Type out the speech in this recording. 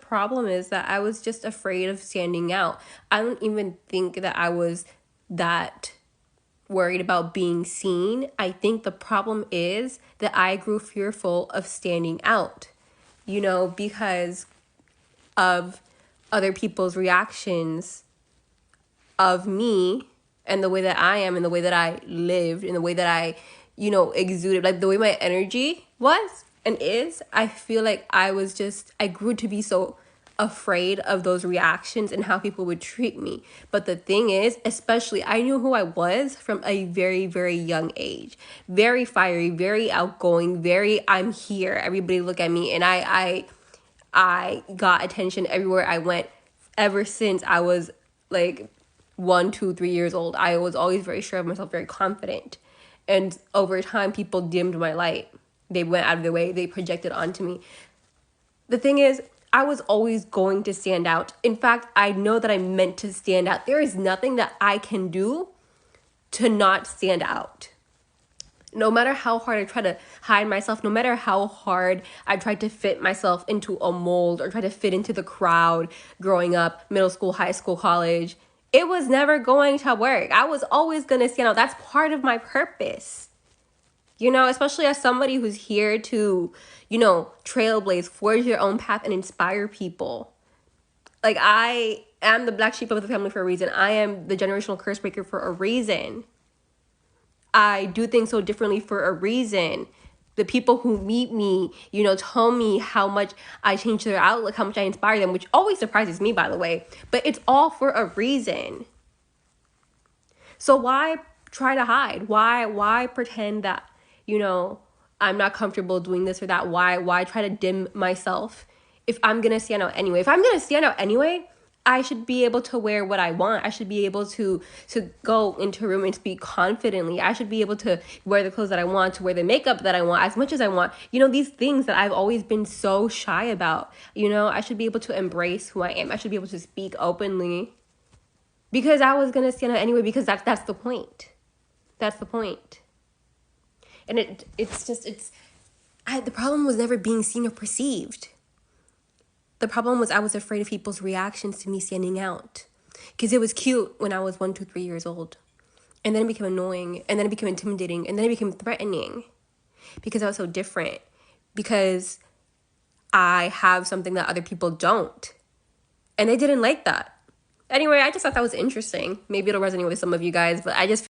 problem is that I was just afraid of standing out. I don't even think that I was that worried about being seen. I think the problem is that I grew fearful of standing out, because of other people's reactions of me and the way that I am and the way that I lived and the way that I, exuded, like the way my energy was and is. I feel like I grew to be so afraid of those reactions and how people would treat me. But the thing is, especially, I knew who I was from a very, very young age. Very fiery, very outgoing, very I'm here. Everybody look at me. And I got attention everywhere I went ever since I was like 1, 2, 3 years old. I was always very sure of myself, very confident. And over time, people dimmed my light. They went out of their way. They projected onto me. The thing is, I was always going to stand out. In fact, I know that I'm meant to stand out. There is nothing that I can do to not stand out. No matter how hard I try to hide myself, no matter how hard I tried to fit myself into a mold or try to fit into the crowd growing up, middle school, high school, college, it was never going to work. I was always going to stand out. That's part of my purpose. Especially as somebody who's here to, trailblaze, forge your own path and inspire people. Like, I am the black sheep of the family for a reason. I am the generational curse breaker for a reason. I do things so differently for a reason. The people who meet me, tell me how much I change their outlook, how much I inspire them, which always surprises me, by the way. But it's all for a reason. So why try to hide? Why pretend that, I'm not comfortable doing this or that? Why try to dim myself if I'm going to stand out anyway? If I'm going to stand out anyway, I should be able to wear what I want. I should be able to go into a room and speak confidently. I should be able to wear the clothes that I want, to wear the makeup that I want, as much as I want. These things that I've always been so shy about. I should be able to embrace who I am. I should be able to speak openly. Because I was going to stand out anyway, because that's the point. That's the point. And the problem was never being seen or perceived. The problem was I was afraid of people's reactions to me standing out. Because it was cute when I was 1, 2, 3 years old. And then it became annoying. And then it became intimidating. And then it became threatening. Because I was so different. Because I have something that other people don't. And they didn't like that. Anyway, I just thought that was interesting. Maybe it'll resonate with some of you guys. But I just